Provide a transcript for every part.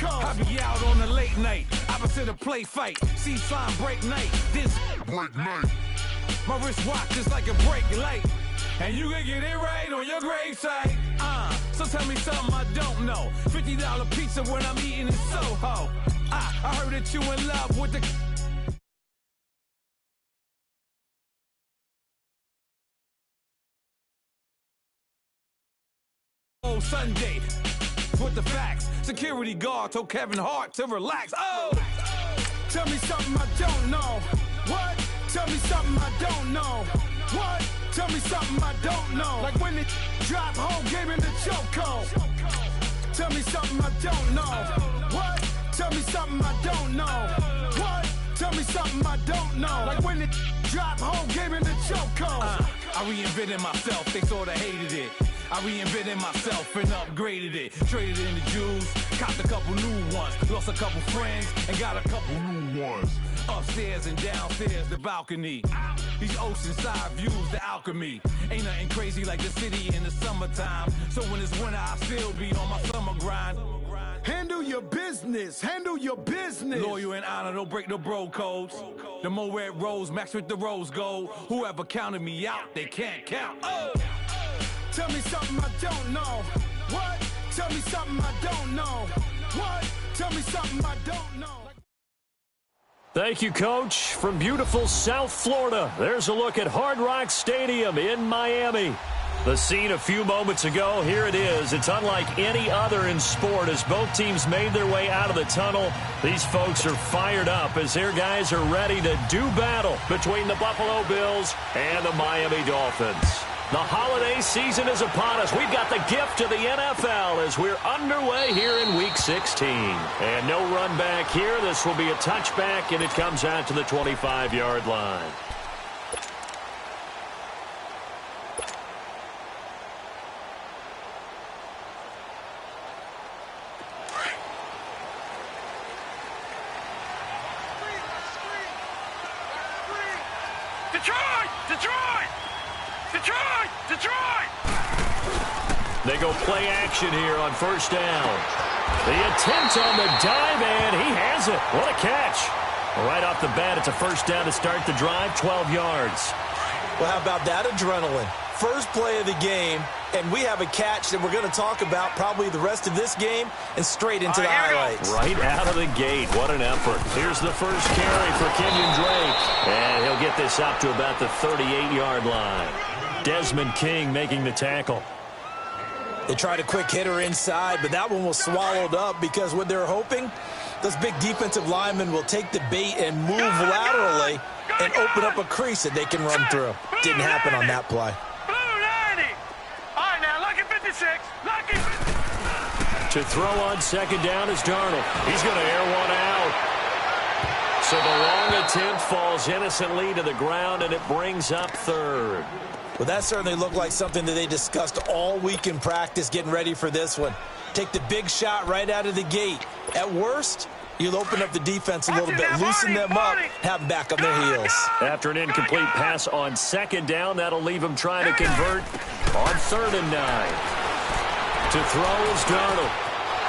I be out on a late night, opposite a play fight. See sign break night, this break night. My wristwatch is like a brake light, and you can get it right on your gravesite. So tell me something I don't know. $50 pizza when I'm eating in Soho. I heard that you in love with the Sunday with the facts. Security guard told Kevin Hart to relax. Oh, tell me something I don't know. What? Tell me something I don't know. What? Tell me something I don't know. Like when it drop whole game in the chokehold. Tell me something I don't know. What? Tell me something I don't know. What? Tell me something I don't know. Like when it drop whole game in the chokehold. I reinvented myself, they sorta hated it. I reinvented myself and upgraded it. Traded in the Jews, copped a couple new ones. Lost a couple friends and got a couple new ones. Upstairs and downstairs, the balcony. These oceanside views, the alchemy. Ain't nothing crazy like the city in the summertime. So when it's winter, I still be on my summer grind. Handle your business, handle your business. Loyal and honor, don't break no bro codes. The more red rose, max with the rose gold. Whoever counted me out, they can't count. Oh! Tell me something I don't know. What? Tell me something I don't know. What? Tell me something I don't know. Thank you, Coach. From beautiful South Florida, there's a look at Hard Rock Stadium in Miami. The scene a few moments ago, here it is. It's unlike any other in sport as both teams made their way out of the tunnel. These folks are fired up as their guys are ready to do battle between the Buffalo Bills and the Miami Dolphins. The holiday season is upon us. We've got the gift of the NFL as we're underway here in Week 16. And no run back here. This will be a touchback, and it comes out to the 25-yard line. Detroit! Detroit! Detroit! Detroit! They go play action here on first down. The attempt on the dive, and he has it. What a catch. Right off the bat, it's a first down to start the drive, 12 yards. Well, how about that adrenaline? First play of the game, and we have a catch that we're going to talk about probably the rest of this game and straight into the highlights. Right out of the gate, what an effort. Here's the first carry for Kenyon Drake, and he'll get this up to about the 38-yard line. Desmond King making the tackle. They tried a quick hitter inside, but that one was swallowed up because what they're hoping, those big defensive linemen will take the bait and move laterally and open up a crease that they can run through. Didn't happen on that play. To throw on second down is Darnold. He's going to air one out. So the long attempt falls innocently to the ground, and it brings up third. Well, that certainly looked like something that they discussed all week in practice getting ready for this one. Take the big shot right out of the gate. At worst, you'll open up the defense a little bit, loosen them up, have them back on their heels. After an incomplete pass on second down, that'll leave them trying to convert on 3rd and 9. To throw is Darnold.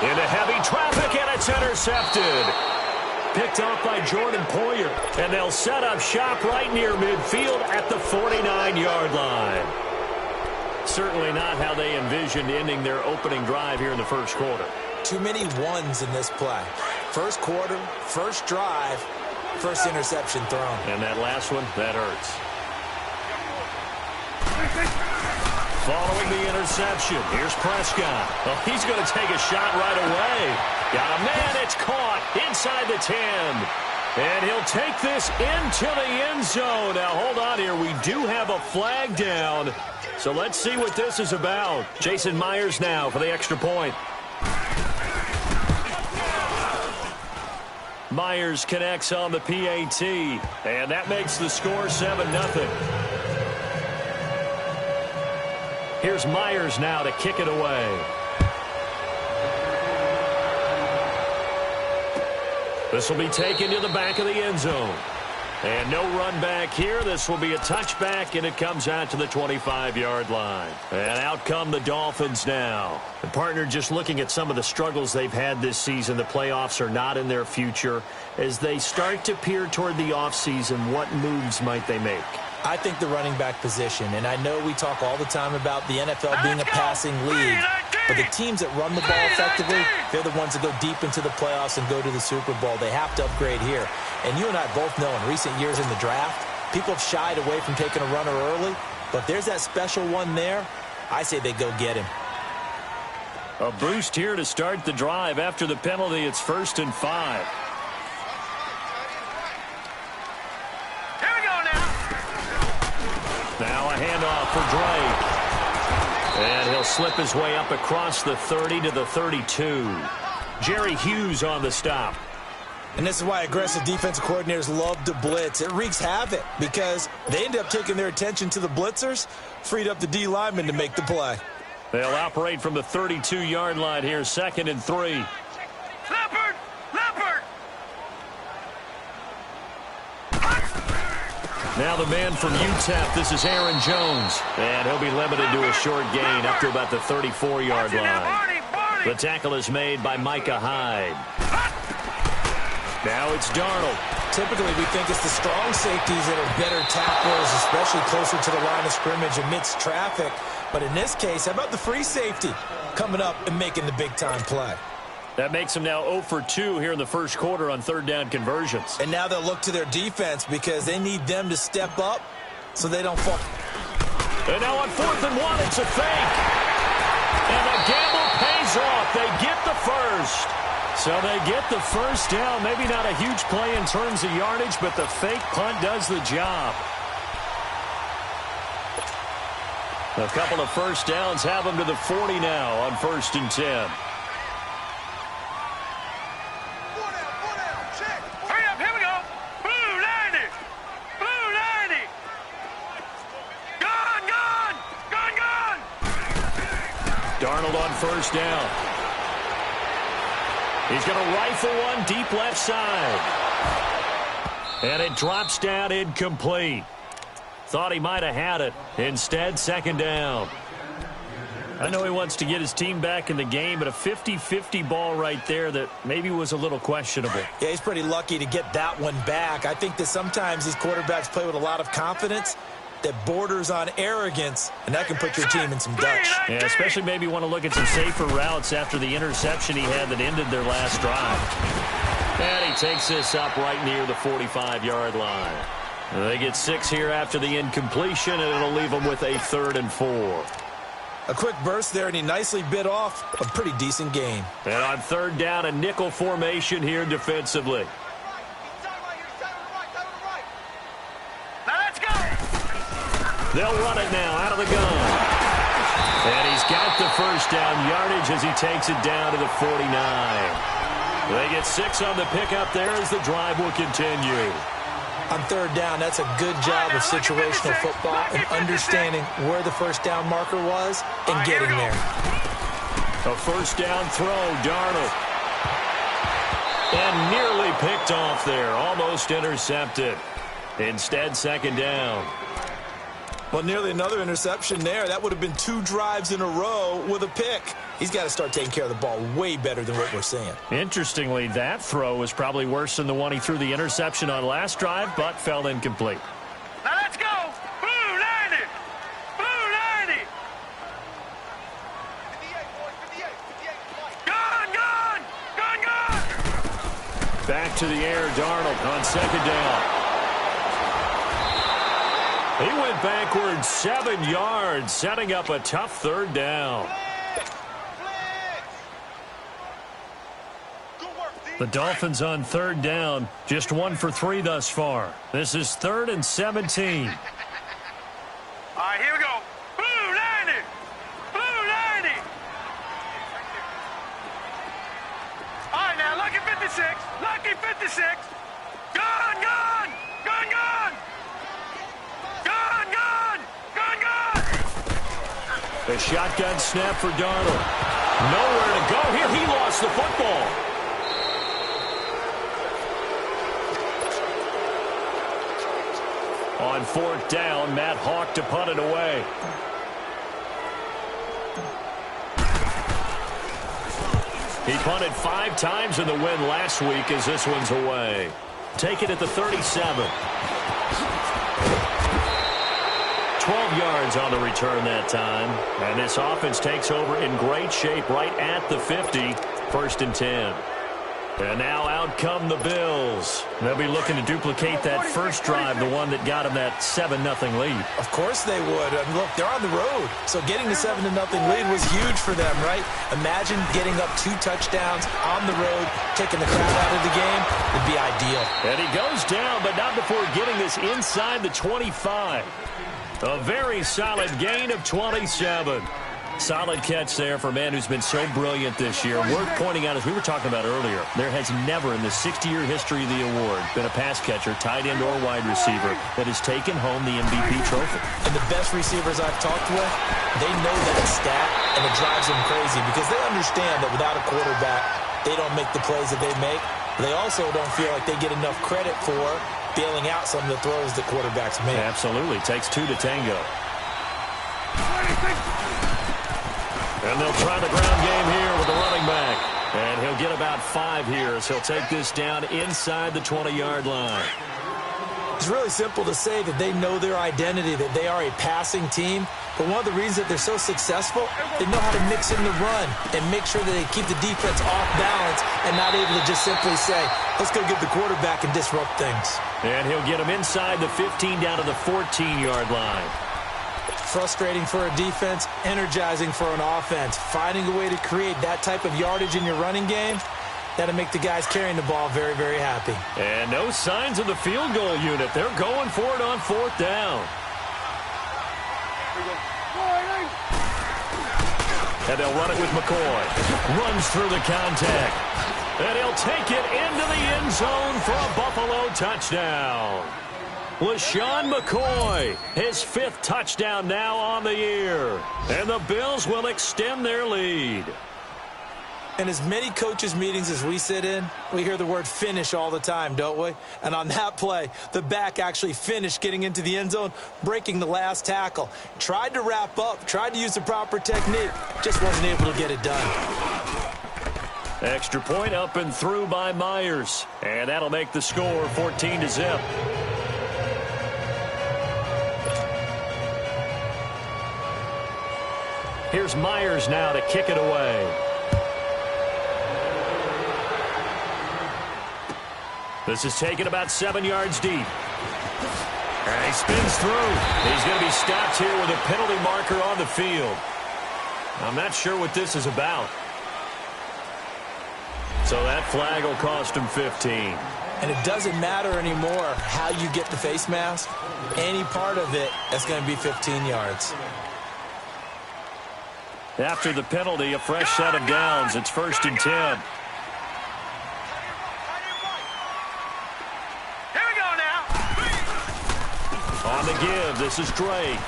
Into heavy traffic, and it's intercepted. Picked off by Jordan Poyer, and they'll set up shop right near midfield at the 49-yard line. Certainly not how they envisioned ending their opening drive here in the first quarter. Too many ones in this play. First quarter, first drive, first interception thrown. And that last one, that hurts. Following the interception, here's Prescott. Well, he's going to take a shot right away. Got a man, it's caught inside the 10. And he'll take this into the end zone. Now, hold on here. We do have a flag down. So let's see what this is about. Jason Myers now for the extra point. Myers connects on the PAT. And that makes the score 7-0. Here's Myers now to kick it away. This will be taken to the back of the end zone. And no run back here. This will be a touchback, and it comes out to the 25-yard line. And out come the Dolphins now. And partner, just looking at some of the struggles they've had this season, the playoffs are not in their future. As they start to peer toward the offseason, what moves might they make? I think the running back position, and I know we talk all the time about the NFL being a passing league, but the teams that run the ball effectively, they're the ones that go deep into the playoffs and go to the Super Bowl. They have to upgrade here. And you and I both know in recent years in the draft, people have shied away from taking a runner early, but if there's that special one there, I say they go get him. A boost here to start the drive. After the penalty, it's 1st and 5. Now a handoff for Drake. And he'll slip his way up across the 30 to the 32. Jerry Hughes on the stop. And this is why aggressive defensive coordinators love to blitz. It wreaks havoc because they end up taking their attention to the blitzers, freed up the D lineman to make the play. They'll operate from the 32-yard line here, 2nd and 3. Leopard! Leopard! Now the man from UTEP, this is Aaron Jones. And he'll be limited to a short gain up to about the 34-yard line. The tackle is made by Micah Hyde. Now it's Darnold. Typically, we think it's the strong safeties that are better tacklers, especially closer to the line of scrimmage amidst traffic. But in this case, how about the free safety coming up and making the big-time play? That makes him now 0 for 2 here in the first quarter on third down conversions. And now they'll look to their defense because they need them to step up so they don't fall. And now on 4th and 1, it's a fake. And the gamble pays off. They get the first. So they get the first down. Maybe not a huge play in terms of yardage, but the fake punt does the job. A couple of first downs have them to the 40 now on 1st and 10. Hurry up, here we go. Blue 90. Blue 90. Gone, gone. Gone, gone. Darnold on 1st down. He's going to rifle one deep left side. And it drops down incomplete. Thought he might have had it. Instead, 2nd down. I know he wants to get his team back in the game, but a 50-50 ball right there that maybe was a little questionable. Yeah, he's pretty lucky to get that one back. I think that sometimes these quarterbacks play with a lot of confidence that borders on arrogance, and that can put your team in some Dutch. Yeah, especially maybe want to look at some safer routes after the interception he had that ended their last drive. And he takes this up right near the 45-yard line. They get 6 here after the incompletion, and it'll leave them with a 3rd and 4. A quick burst there, and he nicely bit off a pretty decent gain. And on 3rd down, a nickel formation here defensively. They'll run it now out of the gun. And he's got the first down yardage as he takes it down to the 49. They get 6 on the pickup there as the drive will continue. On 3rd down, that's a good job of situational football and understanding where the first down marker was and getting there. A first down throw, Darnold. And nearly picked off there, almost intercepted. Instead, 2nd down. Well, nearly another interception there. That would have been 2 drives in a row with a pick. He's got to start taking care of the ball way better than what we're seeing. Interestingly, that throw was probably worse than the one he threw the interception on last drive, but fell incomplete. Now let's go. Blue 90. Blue 90. 58, 58. Gone, gone. Gone, gone. Back to the air, Darnold on 2nd down. He went backwards 7 yards, setting up a tough 3rd down. The Dolphins on 3rd down, just 1 for 3 thus far. This is 3rd and 17. All right, here we go. Blue 90. Blue 90. All right, now, lucky 56. Lucky 56. Gone, gone. Gone, gone. Gone, gone. Gone, gone. A shotgun snap for Darnold. Nowhere to go here. He lost the football. On fourth down, Matt Hawk to punt it away. He punted 5 times in the win last week as this one's away. Take it at the 37. 12 yards on the return that time. And this offense takes over in great shape right at the 50. First and 10. And now out come the Bills. They'll be looking to duplicate that first drive, the one that got them that 7-0 lead. Of course they would. I mean, look, they're on the road. So getting the 7-0 lead was huge for them, right? Imagine getting up 2 touchdowns on the road, taking the crowd out of the game would be ideal. And he goes down, but not before getting this inside the 25. A very solid gain of 27. Solid catch there for a man who's been so brilliant this year. Worth pointing out, as we were talking about earlier, there has never in the 60-year history of the award been a pass catcher, tight end, or wide receiver that has taken home the MVP trophy. And the best receivers I've talked with, they know that stat, and it drives them crazy because they understand that without a quarterback, they don't make the plays that they make. They also don't feel like they get enough credit for bailing out some of the throws that quarterbacks make. Absolutely. Takes 2 to tango. And they'll try the ground game here with the running back. And he'll get about 5 here, so he'll take this down inside the 20-yard line. It's really simple to say that they know their identity, that they are a passing team. But one of the reasons that they're so successful, they know how to mix in the run and make sure that they keep the defense off balance and not able to just simply say, let's go get the quarterback and disrupt things. And he'll get him inside the 15 down to the 14-yard line. Frustrating for a defense, energizing for an offense. Finding a way to create that type of yardage in your running game, that'll make the guys carrying the ball very, very happy. And no signs of the field goal unit. They're going for it on fourth down. And they'll run it with McCoy. Runs through the contact. And he'll take it into the end zone for a Buffalo touchdown. LaShawn McCoy, his 5th touchdown now on the year. And the Bills will extend their lead. In as many coaches' meetings as we sit in, we hear the word finish all the time, don't we? And on that play, the back actually finished getting into the end zone, breaking the last tackle. Tried to wrap up, tried to use the proper technique, just wasn't able to get it done. Extra point up and through by Myers. And that'll make the score 14-0. Here's Myers now to kick it away. This is taken about 7 yards deep. And he spins through. He's going to be stopped here with a penalty marker on the field. I'm not sure what this is about. So that flag will cost him 15. And it doesn't matter anymore how you get the face mask. Any part of it, that's going to be 15 yards. After the penalty, a fresh set of downs. It's 1st and 10. Here we go now. On the give, this is Drake.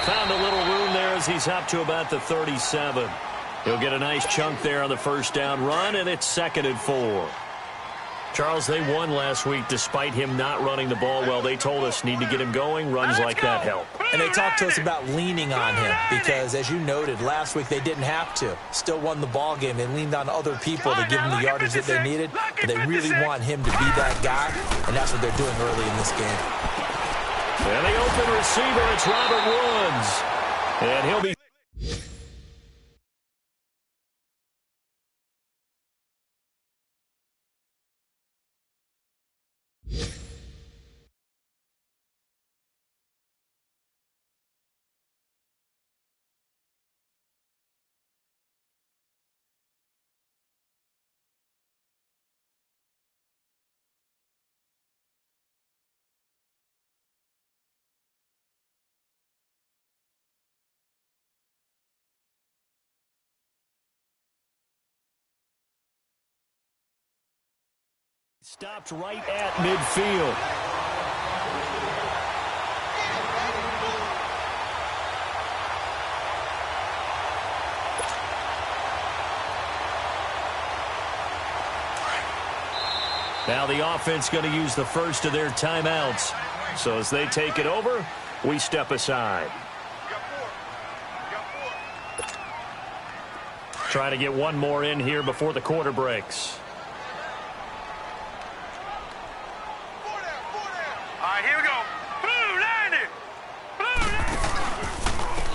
Found a little room there as he's up to about the 37. He'll get a nice chunk there on the first down run, and it's 2nd and 4. Charles, they won last week despite him not running the ball well. They told us need to get him going. Runs like that help. And they talked to us about leaning on him because, as you noted, last week they didn't have to. Still won the ball game. They leaned on other people to give them the yardage that they needed. But they really want him to be that guy, and that's what they're doing early in this game. And the open receiver, it's Robert Woods. And he'll be... Stopped right at midfield. Now the offense going to use the first of their timeouts. So as they take it over, we step aside. Trying to get one more in here before the quarter breaks. All right, here we go. Blue, line it. Blue,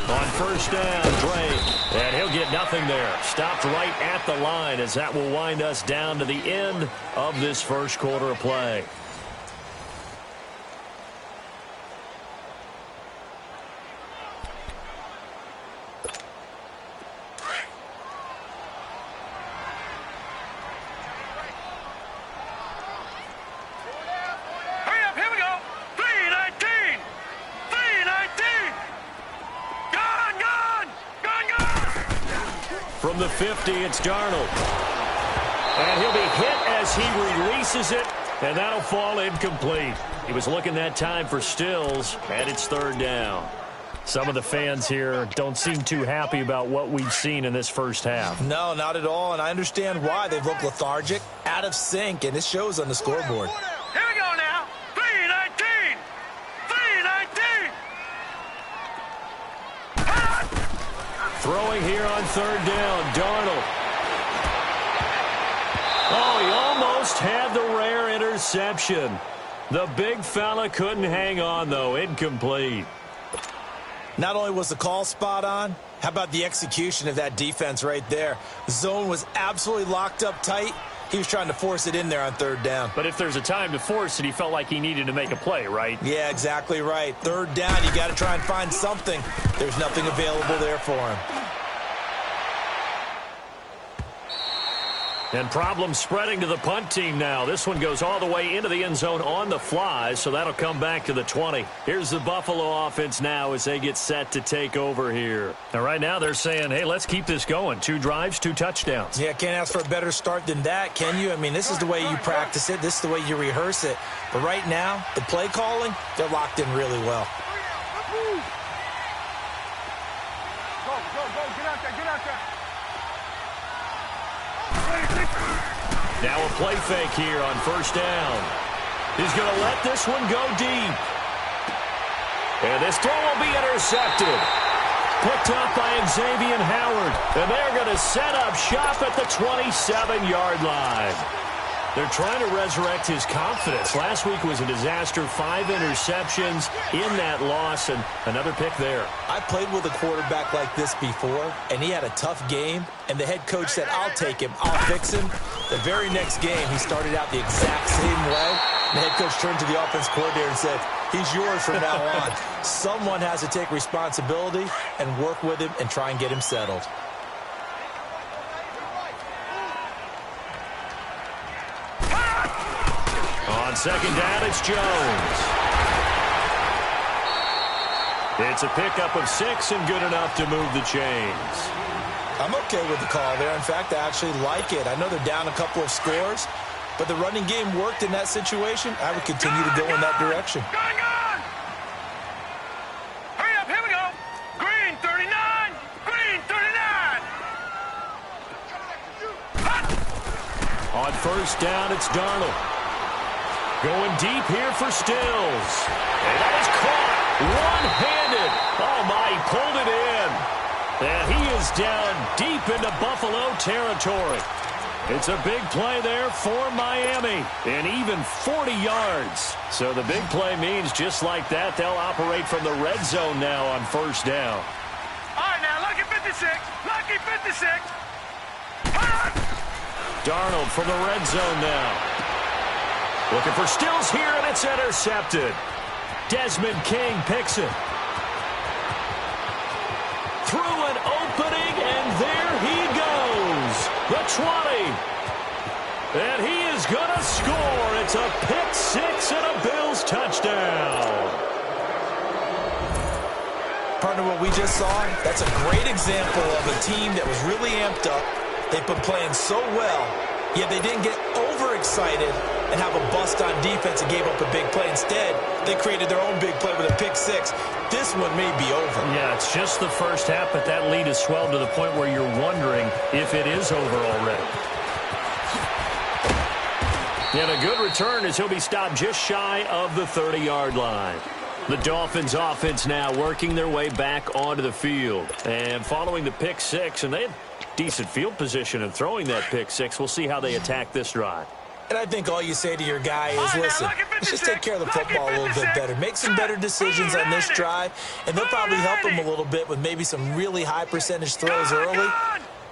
line. On first down, Dre. And he'll get nothing there. Stopped right at the line as that will wind us down to the end of this first quarter of play. Hurry up, here we go. 3:19. 3:19. Gone. From the 50, it's Darnold. And he'll be hit as he releases it, and that'll fall incomplete. He was looking that time for Stills, and it's third down. Some of the fans here don't seem too happy about what we've seen in this first half. No, not at all, and I understand why. They've looked lethargic, out of sync, and it shows on the scoreboard. Here we go now. 3:19. 3:19. Throwing here on third down, Darnold. Oh, he almost had the rare interception. The big fella couldn't hang on, though. Incomplete. Not only was the call spot on, how about the execution of that defense right there? The zone was absolutely locked up tight. He was trying to force it in there on third down. But if there's a time to force it, he felt like he needed to make a play, right? Yeah, exactly right. Third down, you got to try and find something. There's nothing available there for him. And problems spreading to the punt team now. This one goes all the way into the end zone on the fly, so that'll come back to the 20. Here's the Buffalo offense now as they get set to take over here. Now, right now they're saying, hey, let's keep this going. 2 drives, 2 touchdowns. Yeah, can't ask for a better start than that, can you? I mean, this is the way you practice it. This is the way you rehearse it. But right now, the play calling, they're locked in really well. Go, get out there. Now a play fake here on first down. He's going to let this one go deep. And this throw will be intercepted. Picked up by Xavier Howard. And they're going to set up shop at the 27-yard line. They're trying to resurrect his confidence. Last week was a disaster. 5 interceptions in that loss, and another pick there. I played with a quarterback like this before, and he had a tough game, and the head coach said, I'll take him, I'll fix him. The very next game, he started out the exact same way. The head coach turned to the offense coordinator and said, he's yours from now on. Someone has to take responsibility and work with him and try and get him settled. On second down, it's Jones. It's a pickup of 6 and good enough to move the chains. I'm okay with the call there. In fact, I actually like it. I know they're down a couple of scores, but the running game worked in that situation. I would continue to go in that direction. Gone. Hurry up, here we go. Green 39. Green 39. On first down, it's Darnold. Going deep here for Stills. And that is caught one-handed. Oh, my, he pulled it in. And he is down deep into Buffalo territory. It's a big play there for Miami, and even 40 yards. So the big play means just like that, they'll operate from the red zone now on first down. All right, now, lucky 56. Lucky 56. Darnold from the red zone now. Looking for Stills here, and it's intercepted. Desmond King picks it. Through an opening, and there he goes. The 20. And he is going to score. It's a pick 6 and a Bills touchdown. Partner, what we just saw, that's a great example of a team that was really amped up. They've been playing so well, yet they didn't get overexcited and have a bust on defense and gave up a big play. Instead, they created their own big play with a pick 6. This one may be over. Yeah, it's just the first half, but that lead has swelled to the point where you're wondering if it is over already. And a good return as he'll be stopped just shy of the 30-yard line. The Dolphins offense now working their way back onto the field. And following the pick six, and they had decent field position in throwing that pick six. We'll see how they attack this drive. And I think all you say to your guy is, listen, let's just take care of the football a little bit better. Make some better decisions on this drive, and they'll probably help him a little bit with maybe some really high percentage throws early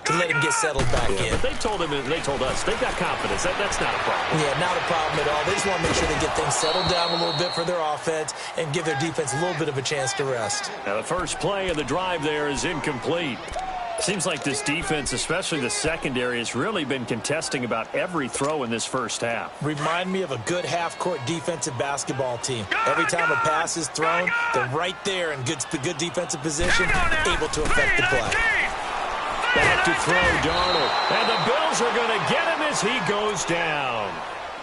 to let him get settled back in. But they told us, they've got confidence. That's not a problem. Yeah, not a problem at all. They just want to make sure they get things settled down a little bit for their offense and give their defense a little bit of a chance to rest. Now, the first play of the drive there is incomplete. Seems like this defense, especially the secondary, has really been contesting about every throw in this first half. Remind me of a good half-court defensive basketball team. Every time a pass is thrown, they're right there in good defensive position, able to affect the play. Back to throw, Darnold. And the Bills are going to get him as he goes down.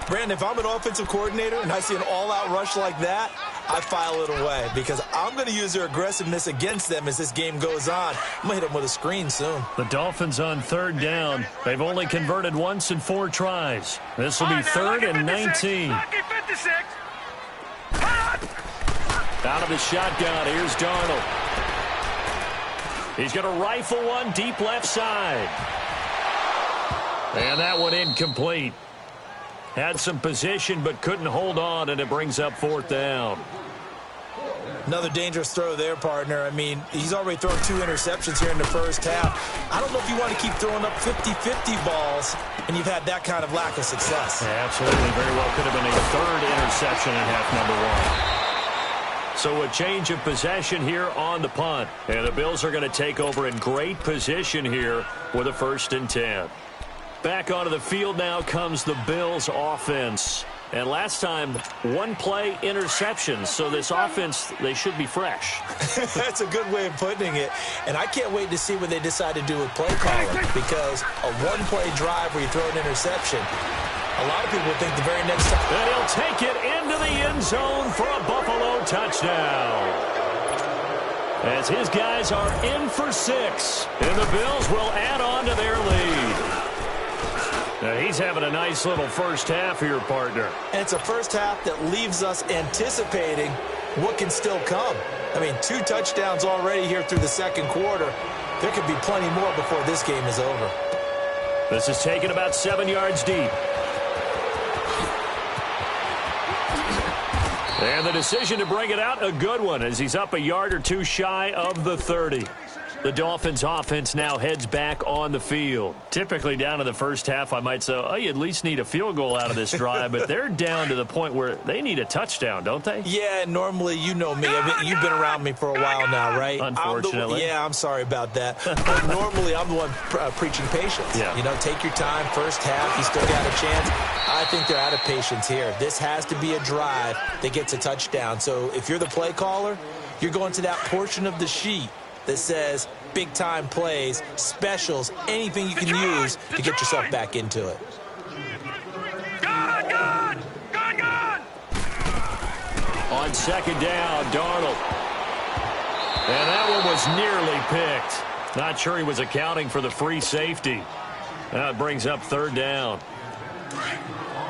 Brandon, if I'm an offensive coordinator and I see an all-out rush like that, I file it away because I'm going to use their aggressiveness against them as this game goes on. I'm going to hit them with a screen soon. The Dolphins on third down. They've only converted once in 4 tries. This will be 3rd and 19. Out of the shotgun, here's Darnold. He's going to rifle one deep left side. And that one incomplete. Had some position but couldn't hold on, and it brings up 4th down. Another dangerous throw there, partner. I mean, he's already thrown 2 interceptions here in the first half. I don't know if you want to keep throwing up 50-50 balls, and you've had that kind of lack of success. Yeah, absolutely. Very well could have been a 3rd interception in half number 1. So a change of possession here on the punt. And the Bills are going to take over in great position here with a 1st and 10. Back onto the field now comes the Bills offense. And last time, 1-play interceptions. So this offense, they should be fresh. That's a good way of putting it. And I can't wait to see what they decide to do with play calling. Because a 1-play drive where you throw an interception, a lot of people would think the very next time. And he'll take it into the end zone for a Buffalo touchdown. As his guys are in for 6. And the Bills will add on to their lead. Now he's having a nice little first half here, partner. And it's a first half that leaves us anticipating what can still come. I mean, 2 touchdowns already here through the second quarter. There could be plenty more before this game is over. This is taken about 7 yards deep. And the decision to bring it out, a good one, as he's up a yard or 2 shy of the 30. The Dolphins offense now heads back on the field. Typically down to the first half, I might say, oh, you at least need a field goal out of this drive, but they're down to the point where they need a touchdown, don't they? Yeah, normally, you know me. You've been around me for a while now, right? Unfortunately. I'm sorry about that. But normally, I'm the one preaching patience. Yeah. You know, take your time. First half, you still got a chance. I think they're out of patience here. This has to be a drive that gets a touchdown. So if you're the play caller, you're going to that portion of the sheet that says big-time plays, specials, anything you can use to get yourself back into it. Gone! On 2nd down, Darnold. And that one was nearly picked. Not sure he was accounting for the free safety. Now it brings up 3rd down.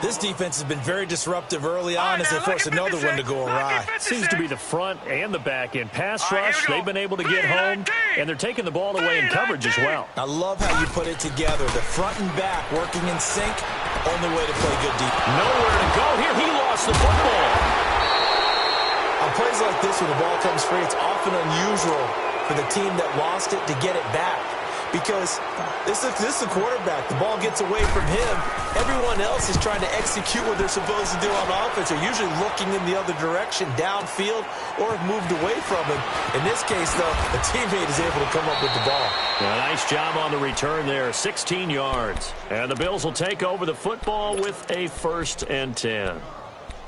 This defense has been very disruptive early on as they force another one to go awry. Seems to be the front and the back end. Pass rush, they've been able to get home, and they're taking the ball away in coverage as well. I love how you put it together. The front and back working in sync, only way to play good defense. Nowhere to go here. He lost the football. On plays like this where the ball comes free, it's often unusual for the team that lost it to get it back. Because this is the quarterback. The ball gets away from him. Everyone else is trying to execute what they're supposed to do on offense. They're usually looking in the other direction, downfield, or have moved away from him. In this case, though, a teammate is able to come up with the ball. Yeah, nice job on the return there, 16 yards. And the Bills will take over the football with a 1st and 10.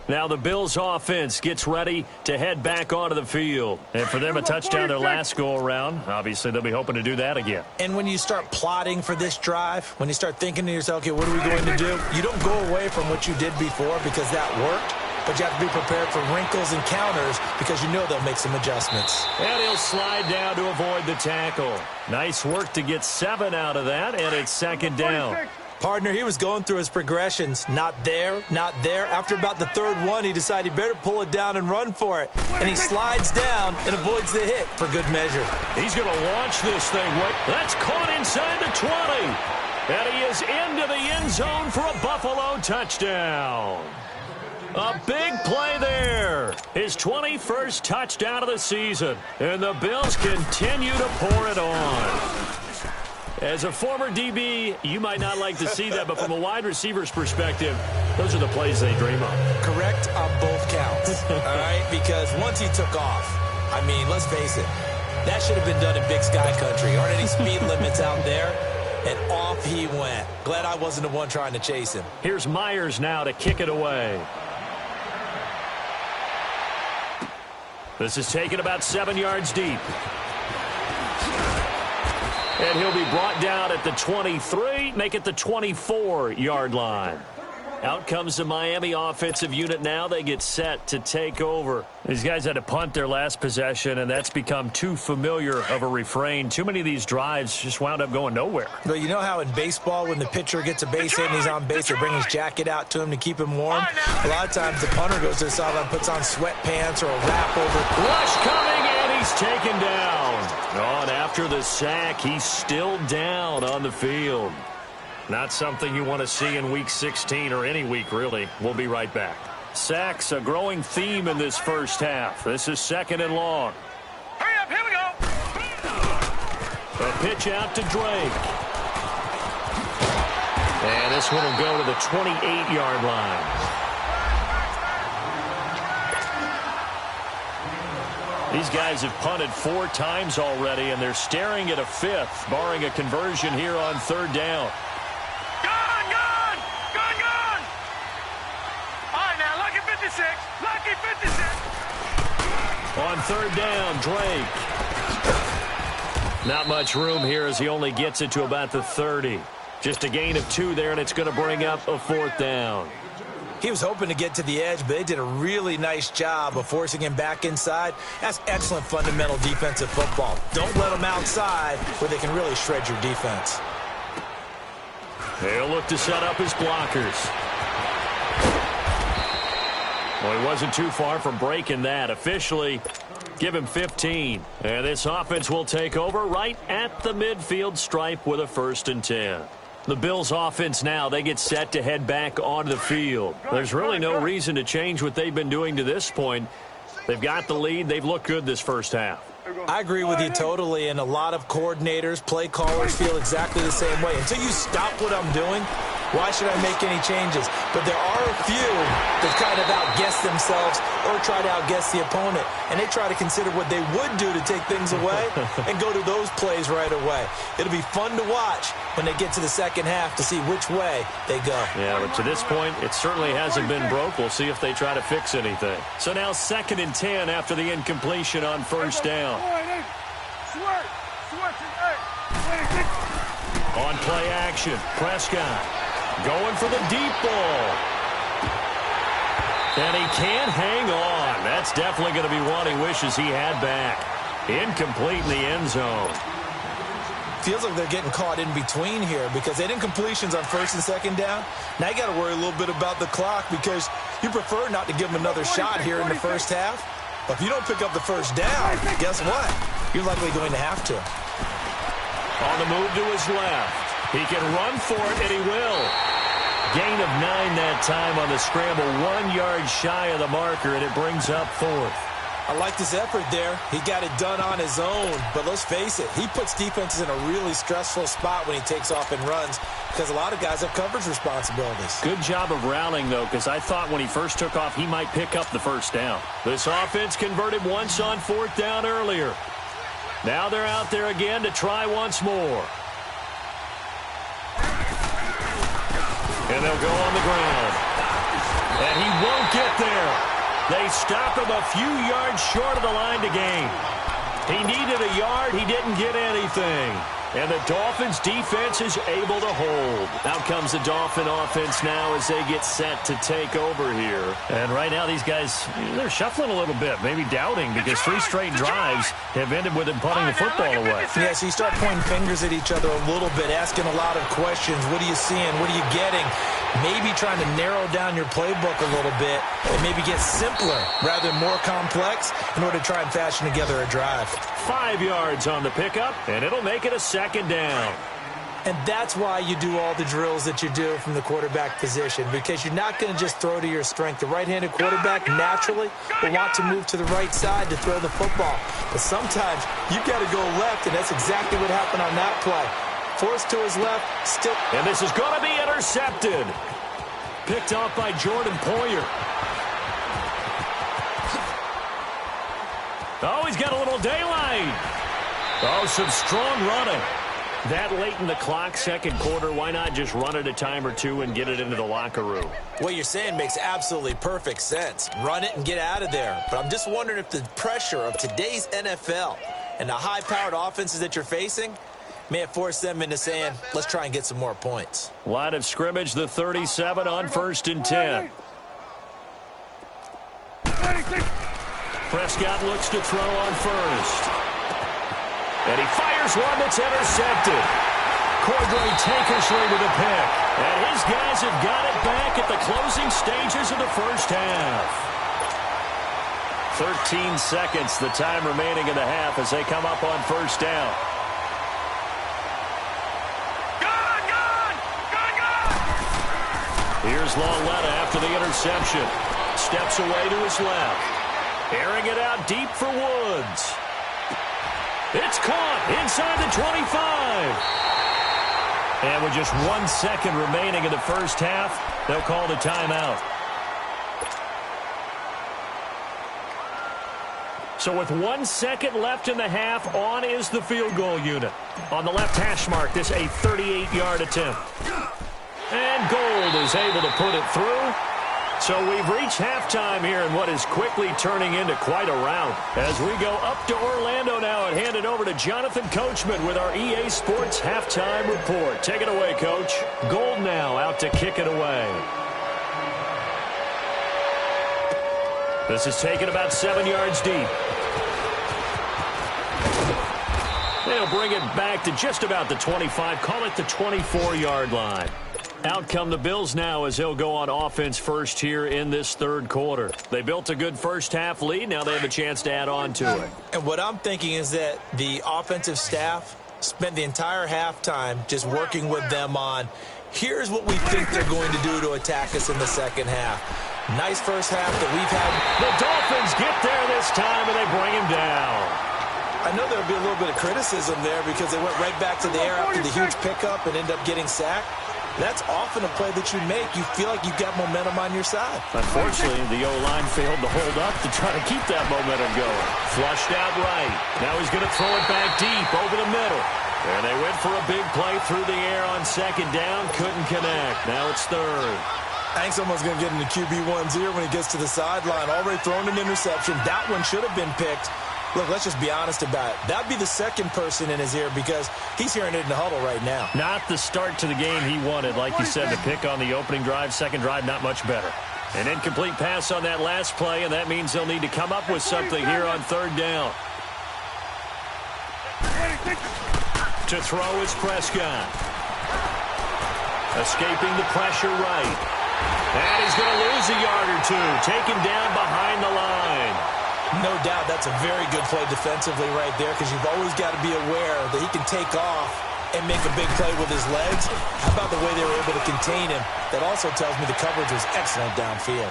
Now the Bills offense gets ready to head back onto the field. And for them, a touchdown their last go-around. Obviously, they'll be hoping to do that again. And when you start plotting for this drive, when you start thinking to yourself, okay, what are we going to do? You don't go away from what you did before because that worked. But you have to be prepared for wrinkles and counters because you know they'll make some adjustments. And he'll slide down to avoid the tackle. Nice work to get 7 out of that, and it's 2nd down. Partner, he was going through his progressions. Not there, not there. After about the third one, he decided he better pull it down and run for it. And he slides down and avoids the hit for good measure. He's going to launch this thing. That's caught inside the 20. And he is into the end zone for a Buffalo touchdown. A big play there. His 21st touchdown of the season. And the Bills continue to pour it on. As a former DB, you might not like to see that, but from a wide receiver's perspective, those are the plays they dream of. Correct on both counts, all right? Because once he took off, I mean, let's face it, that should have been done in Big Sky Country. Aren't any speed limits out there? And off he went. Glad I wasn't the one trying to chase him. Here's Myers now to kick it away. This is taken about 7 yards deep. And he'll be brought down at the 23, make it the 24-yard line. Out comes the Miami offensive unit now. They get set to take over. These guys had to punt their last possession, and that's become too familiar of a refrain. Too many of these drives just wound up going nowhere. But you know how in baseball, when the pitcher gets a base hit and he's on base, they bring his jacket out to him to keep him warm? A lot of times the punter goes to the sideline, puts on sweatpants or a wrap over. Rush coming, and he's taken down. Oh, and after the sack, he's still down on the field. Not something you want to see in Week 16 or any week, really. We'll be right back. Sacks, a growing theme in this first half. This is 2nd and long. Hurry up, here we go. A pitch out to Drake. And this one will go to the 28-yard line. These guys have punted 4 times already, and they're staring at a 5th, barring a conversion here on 3rd down. Lucky 56. On 3rd down, Drake. Not much room here as he only gets it to about the 30. Just a gain of 2 there, and it's going to bring up a 4th down. He was hoping to get to the edge, but they did a really nice job of forcing him back inside. That's excellent fundamental defensive football. Don't let them outside where they can really shred your defense. They'll look to set up his blockers. Well, he wasn't too far from breaking that. Officially, give him 15. And this offense will take over right at the midfield stripe with a 1st and 10. The Bills offense now, they get set to head back onto the field. There's really no reason to change what they've been doing to this point. They've got the lead. They've looked good this first half. I agree with you totally, and a lot of coordinators, play callers feel exactly the same way. Until you stop what I'm doing, why should I make any changes? But there are a few that kind of outguess themselves or try to outguess the opponent, and they try to consider what they would do to take things away and go to those plays right away. It'll be fun to watch when they get to the second half to see which way they go. Yeah, but to this point, it certainly hasn't been broke. We'll see if they try to fix anything. So now 2nd and 10 after the incompletion on 1st down. On play action, Prescott going for the deep ball. And he can't hang on. That's definitely going to be one he wishes he had back. Incomplete in the end zone. Feels like they're getting caught in between here because they didn't completions on 1st and 2nd down. Now you got to worry a little bit about the clock because you prefer not to give them another shot here in the first half. But if you don't pick up the 1st down, guess what? You're likely going to have to. On the move to his left. He can run for it, and he will. Gain of 9 that time on the scramble. 1 yard shy of the marker, and it brings up 4th. I like this effort there. He got it done on his own. But let's face it, he puts defenses in a really stressful spot when he takes off and runs because a lot of guys have coverage responsibilities. Good job of rallying, though, because I thought when he first took off, he might pick up the 1st down. This offense converted once on 4th down earlier. Now they're out there again to try once more. And they'll go on the ground. And he won't get there. They stop him a few yards short of the line to gain. He needed a yard. He didn't get anything. And the Dolphins defense is able to hold. Out comes the Dolphin offense now as they get set to take over here. And right now these guys, they're shuffling a little bit, maybe doubting, because 3 straight drives have ended with them punting the football away. Yeah, so you start pointing fingers at each other a little bit, asking a lot of questions. What are you seeing? What are you getting? Maybe trying to narrow down your playbook a little bit and maybe get simpler rather than more complex in order to try and fashion together a drive. 5 yards on the pickup, and it'll make it a second down. And that's why you do all the drills that you do from the quarterback position, because you're not going to just throw to your strength. The right-handed quarterback naturally will want to move to the right side to throw the football. But sometimes you've got to go left, and that's exactly what happened on that play. Forced to his left, still. And this is going to be intercepted. Picked off by Jordan Poyer. Oh, he's got a little daylight. Oh, some strong running. That late in the clock, second quarter, why not just run it a time or two and get it into the locker room? What you're saying makes absolutely perfect sense. Run it and get out of there. But I'm just wondering if the pressure of today's NFL and the high-powered offenses that you're facing may have forced them into saying, let's try and get some more points. Line of scrimmage, the 37 on 1st and 10. Prescott looks to throw on first. And he fires one that's intercepted. Cordray Tankersley with a pick. And his guys have got it back at the closing stages of the first half. 13 seconds, the time remaining in the half as they come up on first down. Here's Lauletta after the interception. Steps away to his left. Airing it out deep for Woods. It's caught inside the 25. And with just 1 second remaining in the first half, they'll call the timeout. So with 1 second left in the half, on is the field goal unit. On the left hash mark, this a 38-yard attempt. And Gold is able to put it through. So we've reached halftime here in what is quickly turning into quite a round. As we go up to Orlando now and hand it over to Jonathan Coachman with our EA Sports Halftime Report. Take it away, Coach. Gold now out to kick it away. This is taken about 7 yards deep. They'll bring it back to just about the 25, call it the 24-yard line. Out come the Bills now as they'll go on offense first here in this third quarter. They built a good first half lead. Now they have a chance to add on to it. And what I'm thinking is that the offensive staff spent the entire halftime just working with them on, here's what we think they're going to do to attack us in the second half. Nice first half that we've had. The Dolphins get there this time and they bring him down. I know there'll be a little bit of criticism there because they went right back to the air after the huge pickup and end up getting sacked. That's often a play that you make. You feel like you've got momentum on your side. Unfortunately, the O-line failed to hold up to try to keep that momentum going. Flushed out right. Now he's going to throw it back deep over the middle. And they went for a big play through the air on second down. Couldn't connect. Now it's third. I think someone's going to get into QB1's ear when he gets to the sideline. Already thrown an interception. That one should have been picked. Look, let's just be honest about it. That'd be the second person in his ear because he's hearing it in the huddle right now. Not the start to the game he wanted. Like you said, the pick on the opening drive, second drive, not much better. An incomplete pass on that last play, and that means they'll need to come up with something here on third down. To throw is Prescott. Escaping the pressure right. And he's going to lose a yard or two. Taken down behind the line. No doubt that's a very good play defensively right there because you've always got to be aware that he can take off and make a big play with his legs. How about the way they were able to contain him? That also tells me the coverage was excellent downfield.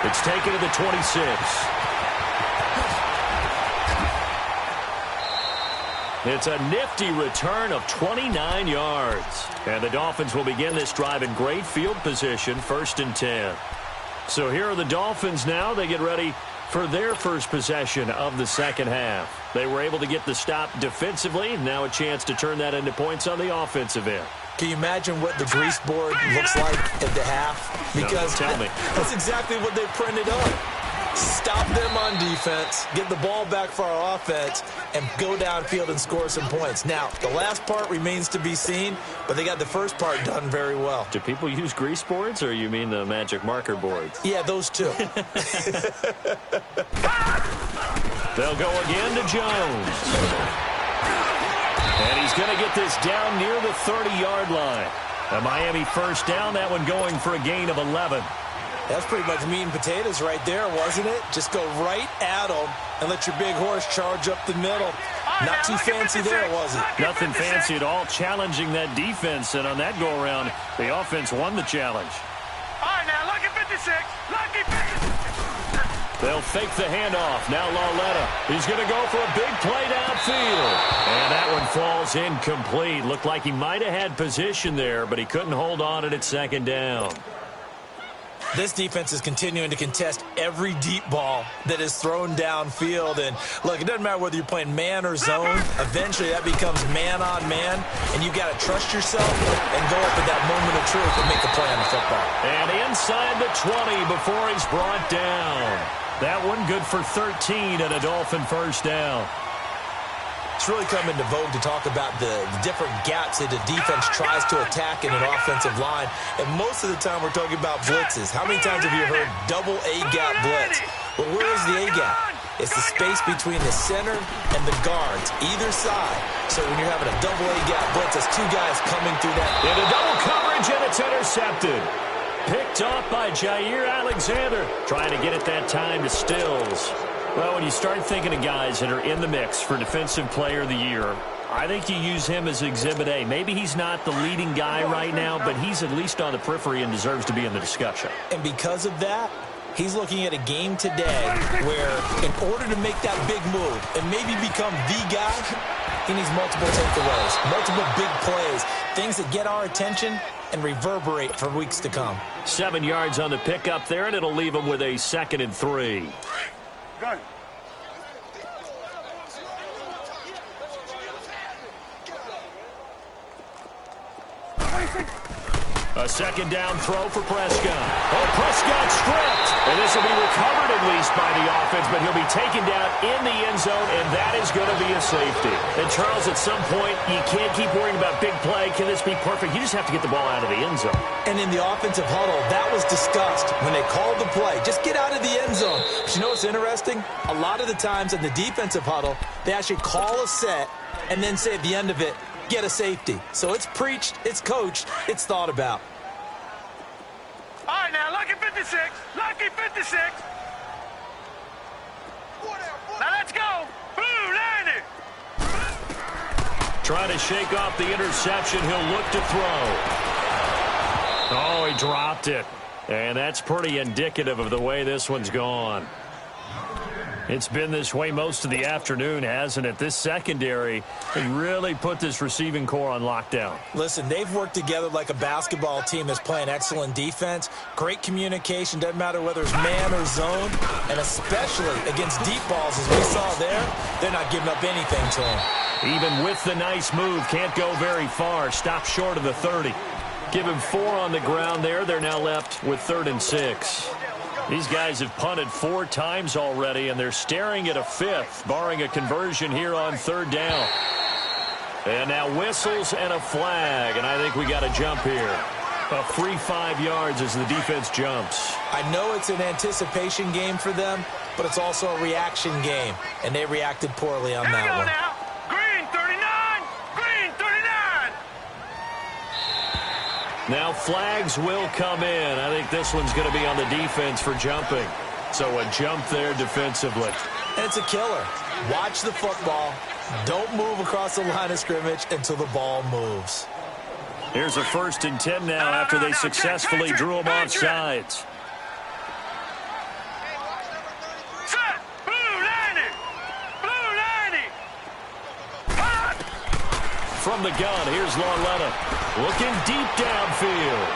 It's taken to the 26. It's a nifty return of 29 yards. And the Dolphins will begin this drive in great field position, 1st and 10. So here are the Dolphins now. They get ready for their first possession of the second half. They were able to get the stop defensively. Now a chance to turn that into points on the offensive end. Can you imagine what the grease board looks like at the half? Because no, tell me. That's exactly what they printed up. stop them on defense, get the ball back for our offense, and go downfield and score some points. Now, the last part remains to be seen, but they got the first part done very well. Do people use grease boards, or you mean the magic marker boards? Yeah, those two. They'll go again to Jones. And he's going to get this down near the 30-yard line. A Miami first down, that one going for a gain of 11. That's pretty much meat and potatoes right there, wasn't it? Just go right at them and let your big horse charge up the middle. Not too fancy there, was it? Nothing fancy at all, challenging that defense. And on that go-around, the offense won the challenge. All right, now, lucky 56. Lucky 56. They'll fake the handoff. Now Lauletta. He's going to go for a big play downfield. And that one falls incomplete. Looked like he might have had position there, but he couldn't hold on at second down. This defense is continuing to contest every deep ball that is thrown downfield. And, look, it doesn't matter whether you're playing man or zone. Eventually, that becomes man-on-man, and you got to trust yourself and go up at that moment of truth and make a play on the football. And inside the 20 before he's brought down. That one good for 13 and a Dolphin first down. It's really come into vogue to talk about the different gaps that the defense tries to attack in an offensive line. And most of the time we're talking about blitzes. How many times have you heard double A-gap blitz? Well, where is the A-gap? It's the space between the center and the guards, either side. So when you're having a double A-gap blitz, that's two guys coming through that. Into double coverage, and it's intercepted. Picked off by Jair Alexander. Trying to get it that time to Stills. Well, when you start thinking of guys that are in the mix for Defensive Player of the Year, I think you use him as Exhibit A. Maybe he's not the leading guy right now, but he's at least on the periphery and deserves to be in the discussion. And because of that, he's looking at a game today where in order to make that big move and maybe become the guy, he needs multiple takeaways, multiple big plays, things that get our attention and reverberate for weeks to come. 7 yards on the pickup there, and it'll leave him with a 2nd and 3. Go. A 2nd down throw for Prescott. Oh, Prescott stripped. And this will be recovered at least by the offense, but he'll be taken down in the end zone, and that is going to be a safety. And, Charles, at some point, you can't keep worrying about big play. Can this be perfect? You just have to get the ball out of the end zone. And in the offensive huddle, that was discussed when they called the play. Just get out of the end zone. But you know what's interesting? A lot of the times in the defensive huddle, they actually call a set and then say at the end of it, get a safety. So it's preached, it's coached, it's thought about. All right, now, lucky 56. Lucky 56. Now, let's go. Blue, land it. Trying to shake off the interception. He'll look to throw. Oh, he dropped it. And that's pretty indicative of the way this one's gone. It's been this way most of the afternoon, hasn't it? This secondary really put this receiving core on lockdown. Listen, they've worked together like a basketball team that's playing excellent defense. Great communication, doesn't matter whether it's man or zone. And especially against deep balls, as we saw there, they're not giving up anything to them. Even with the nice move, can't go very far. Stop short of the 30. Give him 4 on the ground there. They're now left with 3rd and 6. These guys have punted 4 times already, and they're staring at a 5th, barring a conversion here on 3rd down. And now whistles and a flag, and I think we got a jump here. A free 5 yards as the defense jumps. I know it's an anticipation game for them, but it's also a reaction game, and they reacted poorly on that one. Now. Green 39. Green 39. Now flags will come in. I think this one's going to be on the defense for jumping. So a jump there defensively. And it's a killer. Watch the football. Don't move across the line of scrimmage until the ball moves. Here's a 1st and 10 now after they successfully drew him off sides. Set. Blue, land it. Blue, land it. From the gun, here's Lauletta. Looking deep downfield.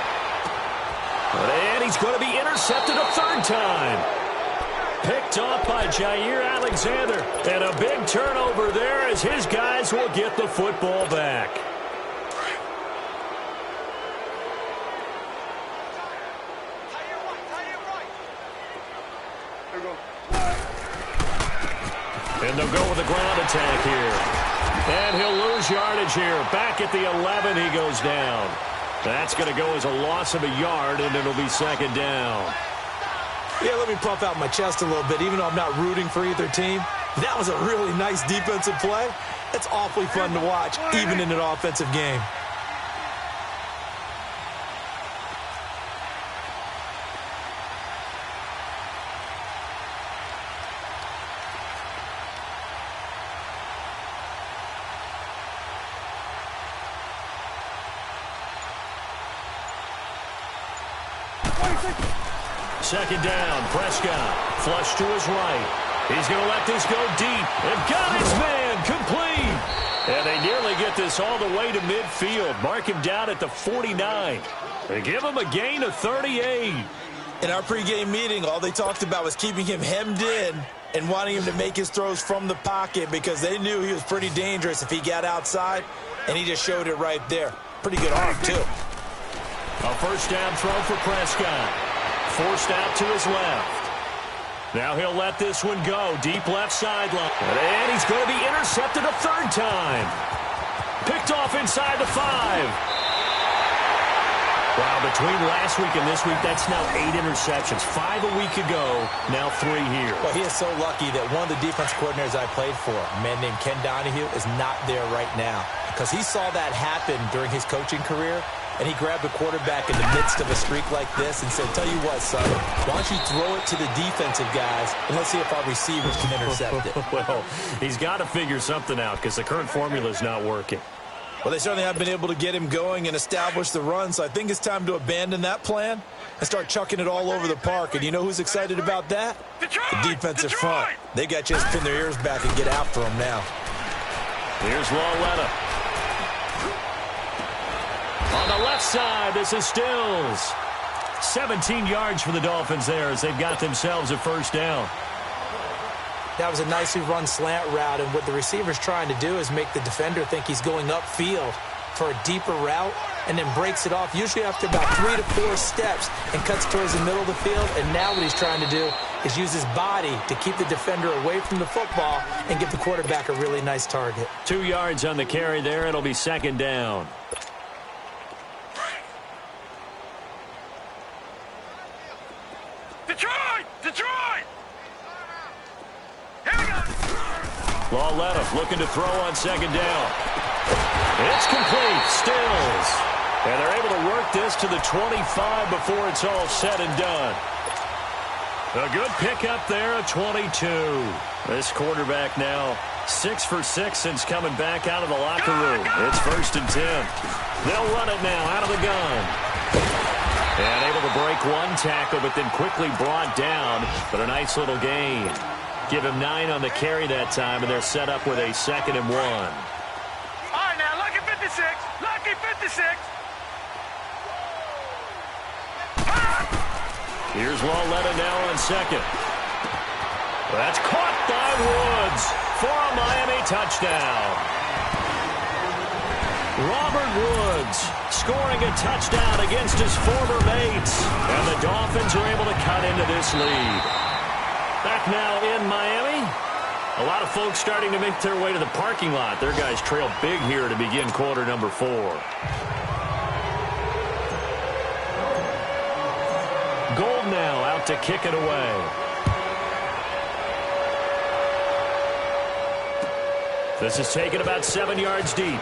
And he's going to be intercepted a 3rd time. Picked off by Jair Alexander. And a big turnover there as his guys will get the football back. And they'll go with a ground attack here. And he'll lose yardage here. Back at the 11, he goes down. That's going to go as a loss of a yard, and it'll be second down. Yeah, let me puff out my chest a little bit, even though I'm not rooting for either team. That was a really nice defensive play. It's awfully fun to watch, even in an offensive game. Second down, Prescott, flush to his right. He's going to let this go deep. And got his man, complete. And they nearly get this all the way to midfield. Mark him down at the 49. They give him a gain of 38. In our pregame meeting, all they talked about was keeping him hemmed in and wanting him to make his throws from the pocket because they knew he was pretty dangerous if he got outside, and he just showed it right there. Pretty good arm, too. A first down throw for Prescott. Forced out to his left. Now he'll let this one go. Deep left sideline. And he's going to be intercepted a third time. Picked off inside the 5. Wow, between last week and this week, that's now 8 interceptions. 5 a week ago, now 3 here. Well, he is so lucky that one of the defense coordinators I played for, a man named Ken Donahue, is not there right now. Because he saw that happen during his coaching career, and he grabbed the quarterback in the midst of a streak like this and said, tell you what, son, why don't you throw it to the defensive guys, and let's see if our receivers can intercept it. Well, he's got to figure something out because the current formula is not working. Well, they certainly have been able to get him going and establish the run, so I think it's time to abandon that plan and start chucking it all over the park. And you know who's excited about that? Detroit! The defensive Detroit! front. They got to just pin their ears back and get after him now. Here's Lauletta. On the left side, this is Stills. 17 yards for the Dolphins there as they've got themselves a first down. That was a nicely run slant route, and what the receiver's trying to do is make the defender think he's going upfield for a deeper route and then breaks it off, usually after about 3 to 4 steps, and cuts towards the middle of the field. And now what he's trying to do is use his body to keep the defender away from the football and give the quarterback a really nice target. 2 yards on the carry there. It'll be second down. Detroit! Detroit! Here we go! Lauletta looking to throw on second down. It's complete. Stills. And they're able to work this to the 25 before it's all said and done. A good pickup there at 22. This quarterback now 6 for 6 since coming back out of the locker room. It's 1st and 10. They'll run it now out of the gun. And able to break one tackle, but then quickly brought down. But a nice little gain. Give him 9 on the carry that time, and they're set up with a 2nd and 1. All right, now, lucky 56. Lucky 56. Here's Lauletta now on second. That's caught by Woods for a Miami touchdown. Robert Woods scoring a touchdown against his former mates. And the Dolphins are able to cut into this lead. Back now in Miami. A lot of folks starting to make their way to the parking lot. Their guys trail big here to begin quarter number 4. Gold now out to kick it away. This is taken about 7 yards deep.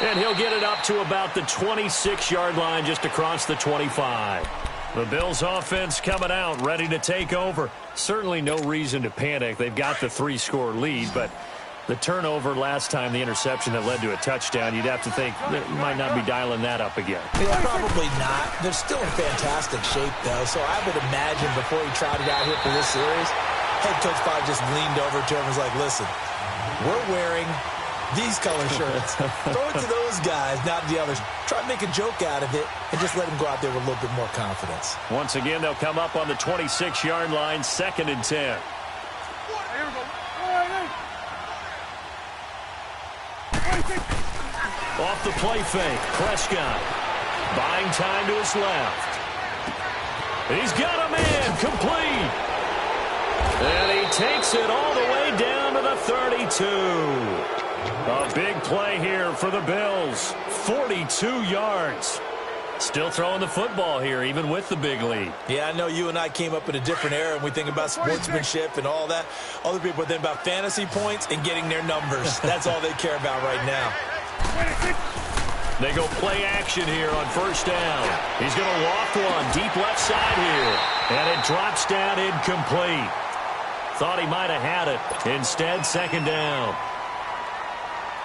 And he'll get it up to about the 26-yard line just across the 25. The Bills offense coming out, ready to take over. Certainly no reason to panic. They've got the 3-score lead, but the turnover last time, the interception that led to a touchdown, you'd have to think they might not be dialing that up again. Yeah, probably not. They're still in fantastic shape, though, so I would imagine before he trotted out here for this series, Head coach probably just leaned over to him and was like, listen, we're wearing these color shirts. Throw it to those guys, not the others. Try to make a joke out of it and just let him go out there with a little bit more confidence. Once again, they'll come up on the 26-yard line, 2nd and 10. Off the play fake, Prescott buying time to his left. He's got a man complete. And he takes it all the way down to the 32. A big play here for the Bills. 42 yards. Still throwing the football here, even with the big lead. Yeah, I know you and I came up in a different era, and we think about sportsmanship and all that. Other people think about fantasy points and getting their numbers. That's all they care about right now. They go play action here on first down. He's going to loft one deep left side here. And it drops down incomplete. Thought he might have had it. Instead, second down.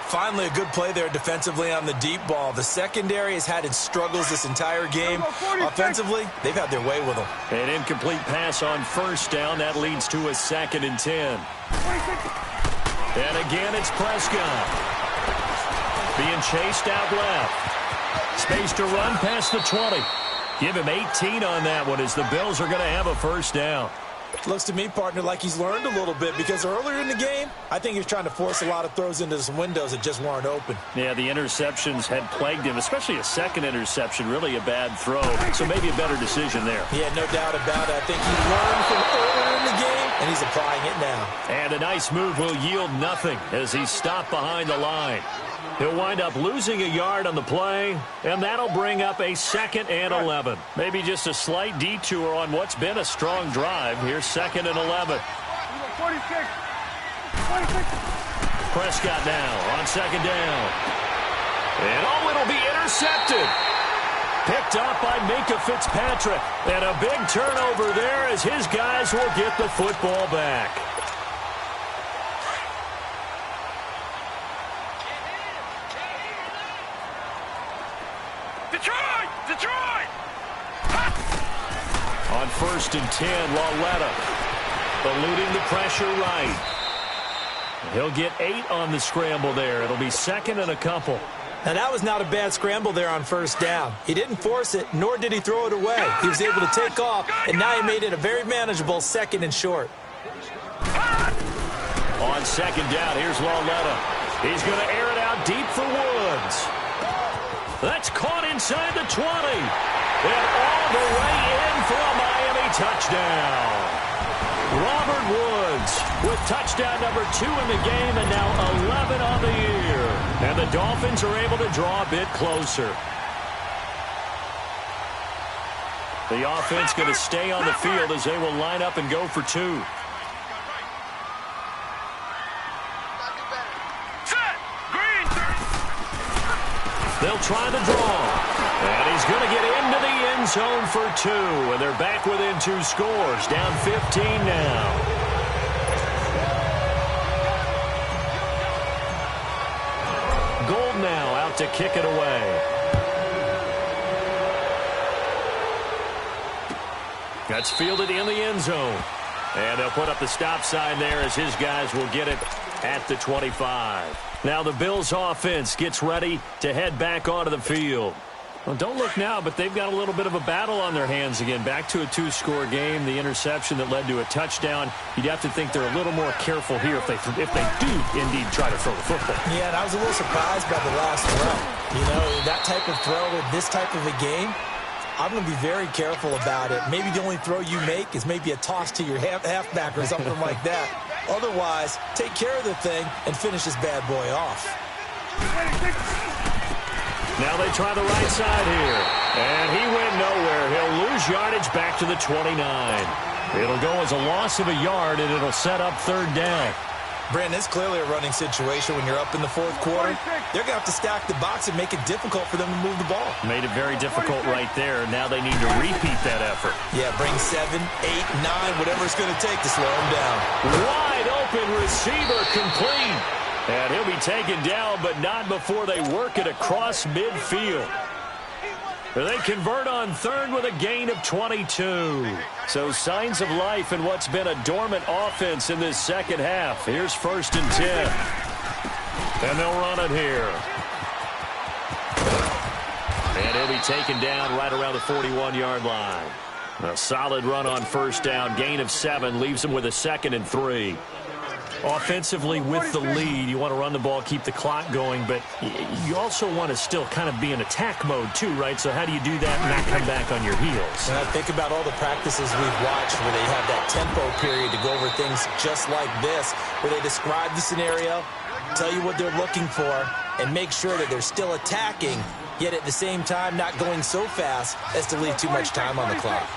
Finally, a good play there defensively on the deep ball. The secondary has had its struggles this entire game. Offensively, they've had their way with them. An incomplete pass on first down. That leads to a 2nd and 10. And again, it's Prescott. Being chased out left. Space to run past the 20. Give him 18 on that one as the Bills are going to have a first down. Looks to me, partner, like he's learned a little bit because earlier in the game, I think he was trying to force a lot of throws into some windows that just weren't open. Yeah, the interceptions had plagued him, especially a second interception, really a bad throw. So maybe a better decision there. Yeah, no doubt about it. I think he learned from earlier in the game, and he's applying it now. And a nice move will yield nothing as he's stopped behind the line. He'll wind up losing a yard on the play, and that'll bring up a 2nd and 11. Maybe just a slight detour on what's been a strong drive. Here's 2nd and 11. 46. Prescott now on second down. And it'll be intercepted. Picked up by Minka Fitzpatrick. And a big turnover there as his guys will get the football back. Detroit! On 1st and 10, Lauletta eluding the pressure right. He'll get 8 on the scramble there. It'll be 2nd and a couple. Now, that was not a bad scramble there on first down. He didn't force it, nor did he throw it away. He was able to take off, and now he made it a very manageable 2nd and short. On second down, here's Lauletta. He's going to air it out deep for Woods. That's caught inside the 20. And all the way in for a Miami touchdown. Robert Woods with touchdown number 2 in the game and now 11 on the year. And the Dolphins are able to draw a bit closer. The offense going to stay on the field as they will line up and go for 2. They'll try the draw. And he's going to get into the end zone for 2. And they're back within 2 scores. Down 15 now. Gold now out to kick it away. That's fielded in the end zone. And they'll put up the stop sign there as his guys will get it at the 25. Now the Bills offense gets ready to head back onto the field. Well, don't look now, but they've got a little bit of a battle on their hands again. Back to a 2-score game. The interception that led to a touchdown. You'd have to think they're a little more careful here if they do indeed try to throw the football. Yeah, and I was a little surprised by the last throw. You know, that type of throw in this type of a game, I'm going to be very careful about it. Maybe the only throw you make is maybe a toss to your halfback or something like that. Otherwise, take care of the thing and finish this bad boy off. Now they try the right side here. And he went nowhere. He'll lose yardage back to the 29. It'll go as a loss of a yard, and it'll set up 3rd down. Brandon, it's clearly a running situation when you're up in the 4th quarter. They're going to have to stack the box and make it difficult for them to move the ball. Made it very difficult right there. Now they need to repeat that effort. Yeah, bring 7, 8, 9, whatever it's going to take to slow them down. Wide open receiver complete. And he'll be taken down, but not before they work it across midfield. They convert on 3rd with a gain of 22. So signs of life in what's been a dormant offense in this second half. Here's 1st and 10. And they'll run it here. And he'll be taken down right around the 41-yard line. A solid run on first down. Gain of 7 leaves him with a 2nd and 3. Offensively with the lead, you want to run the ball, keep the clock going, but you also want to still kind of be in attack mode too, right? So how do you do that and not come back on your heels? Well, think about all the practices we've watched where they have that tempo period to go over things just like this, where they describe the scenario, tell you what they're looking for, and make sure that they're still attacking, yet at the same time not going so fast as to leave too much time on the clock.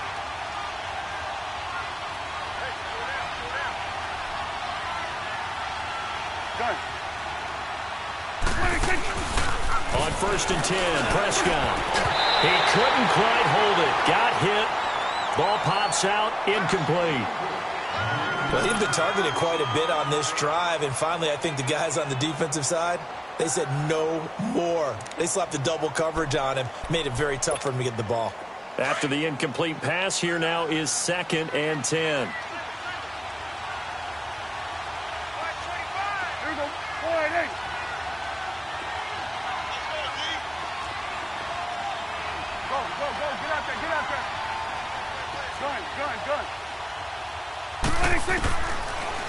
On 1st and 10, Prescott. He couldn't quite hold it. Got hit. Ball pops out. Incomplete. Well, they've been targeted quite a bit on this drive, and finally I think the guys on the defensive side, they said no more. They slapped the double coverage on him, made it very tough for him to get the ball. After the incomplete pass, here now is 2nd and 10.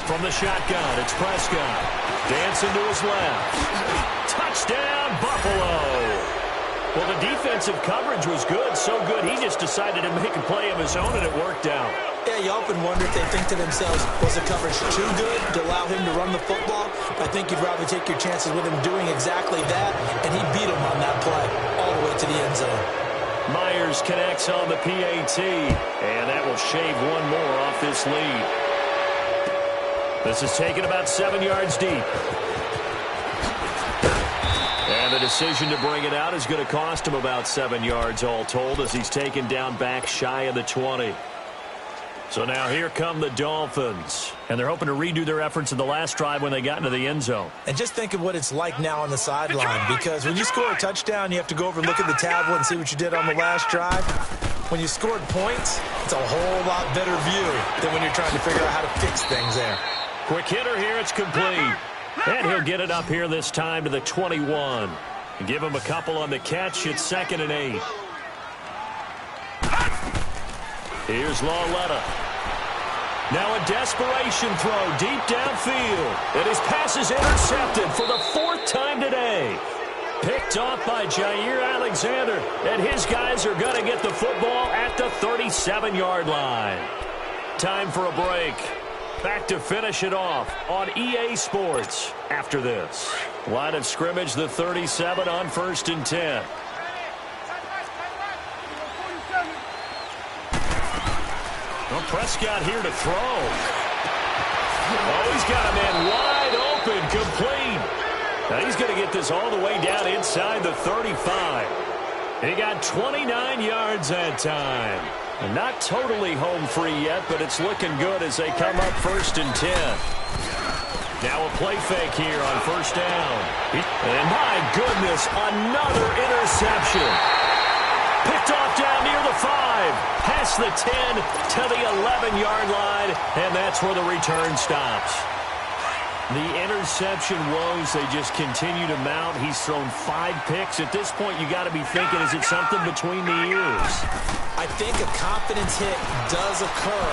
From the shotgun, it's Prescott. Dancing to his left. Touchdown, Buffalo. Well, the defensive coverage was good, so good he just decided to make a play of his own, and it worked out. Yeah, you often wonder if they think to themselves, was the coverage too good to allow him to run the football? I think you'd rather take your chances with him doing exactly that, and he beat him on that play all the way to the end zone. Myers connects on the PAT, and that will shave one more off this lead. This is taken about 7 yards deep. And the decision to bring it out is going to cost him about 7 yards all told as he's taken down back shy of the 20. So now here come the Dolphins. And they're hoping to redo their efforts in the last drive when they got into the end zone. And just think of what it's like now on the sideline, because when you score a touchdown, you have to go over and look at the tablet and see what you did on the last drive. When you scored points, it's a whole lot better view than when you're trying to figure out how to fix things there. Quick hitter here, it's complete. And he'll get it up here this time to the 21. And give him a couple on the catch. It's 2nd and 8. Here's Lauletta. Now a desperation throw deep downfield. And his pass is intercepted for the 4th time today. Picked off by Jair Alexander. And his guys are going to get the football at the 37-yard line. Time for a break. Back to finish it off on EA Sports after this. Line of scrimmage, the 37 on 1st and 10. Well, Prescott here to throw. Oh, he's got a man wide open, complete. Now he's going to get this all the way down inside the 35. He got 29 yards that time. Not totally home free yet, but it's looking good as they come up 1st and 10. Now a play fake here on 1st down. And my goodness, another interception. Picked off down near the 5. Past the 10 to the 11-yard line, and that's where the return stops. The interception woes, they just continue to mount. He's thrown 5 picks. At this point, you got to be thinking, is it something between the ears? I think a confidence hit does occur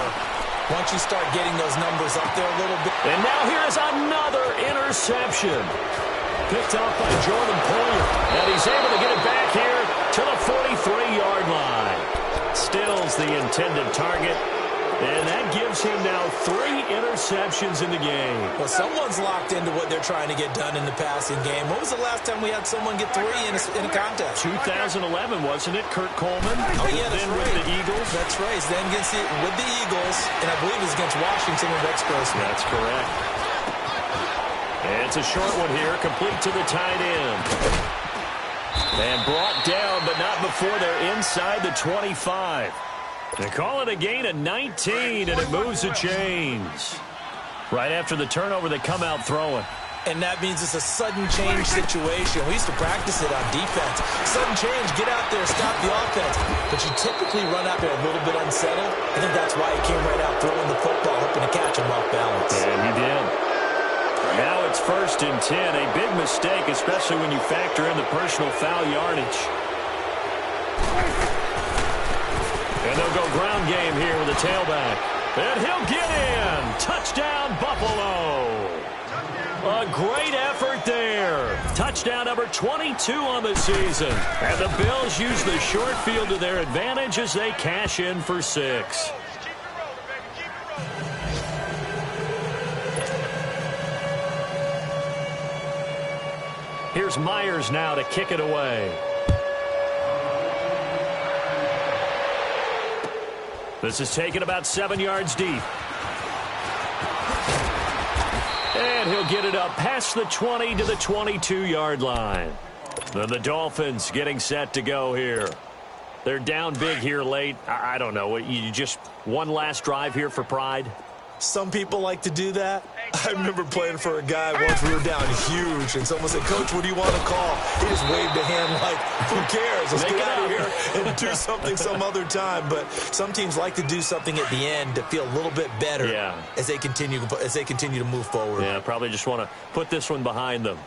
once you start getting those numbers up there a little bit. And now here is another interception. Picked off by Jordan Poyer. And he's able to get it back here to the 43-yard line. Stills the intended target. And that gives him now 3 interceptions in the game. Well, someone's locked into what they're trying to get done in the passing game. When was the last time we had someone get 3 in a contest? 2011, wasn't it? Kurt Coleman. Oh, yeah, that's then right. with the Eagles. That's right. Then with the Eagles, and I believe it's against Washington and Rex Grossman. That's correct. And it's a short one here, complete to the tight end. And brought down, but not before they're inside the 25. They call it a gain of 19, and it moves the chains. Right after the turnover, they come out throwing. And that means it's a sudden change situation. We used to practice it on defense. Sudden change, get out there, stop the offense. But you typically run out there a little bit unsettled. I think that's why he came right out throwing the football, hoping to catch him off balance. And he did. Now it's 1st and 10. A big mistake, especially when you factor in the personal foul yardage. And they'll go ground game here with a tailback. And he'll get in. Touchdown, Buffalo. A great effort there. Touchdown number 22 on the season. And the Bills use the short field to their advantage as they cash in for 6. Here's Myers now to kick it away. This is taken about 7 yards deep. And he'll get it up past the 20 to the 22-yard line. Then the Dolphins getting set to go here. They're down big here late. I don't know. You just one last drive here for pride? Some people like to do that. I remember playing for a guy once. We were down huge, and someone said, "Coach, what do you want to call?" He just waved a hand like, "Who cares? Let's get out of here and do something some other time." But some teams like to do something at the end to feel a little bit better as they continue to move forward. Yeah, probably just want to put this one behind them.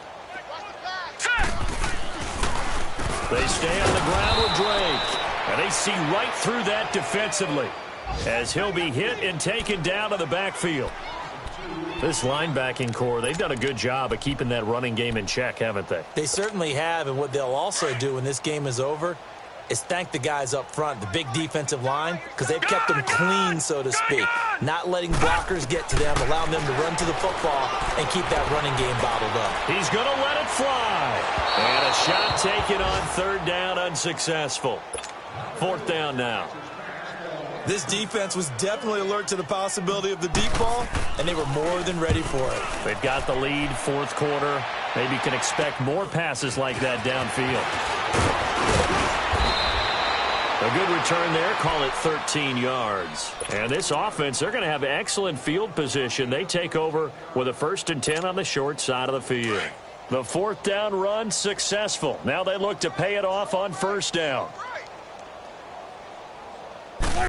They stay on the ground with Drake, and they see right through that defensively as he'll be hit and taken down to the backfield. This linebacking core, they've done a good job of keeping that running game in check, haven't they? They certainly have, and what they'll also do when this game is over is thank the guys up front, the big defensive line, because they've kept them clean, so to speak, not letting blockers get to them, allowing them to run to the football and keep that running game bottled up. He's going to let it fly. And a shot taken on third down, unsuccessful. Fourth down now. This defense was definitely alert to the possibility of the deep ball, and they were more than ready for it. They've got the lead, fourth quarter. Maybe can expect more passes like that downfield. A good return there, call it 13 yards. And this offense, they're going to have excellent field position. They take over with a 1st and 10 on the short side of the field. The fourth down run successful. Now they look to pay it off on first down.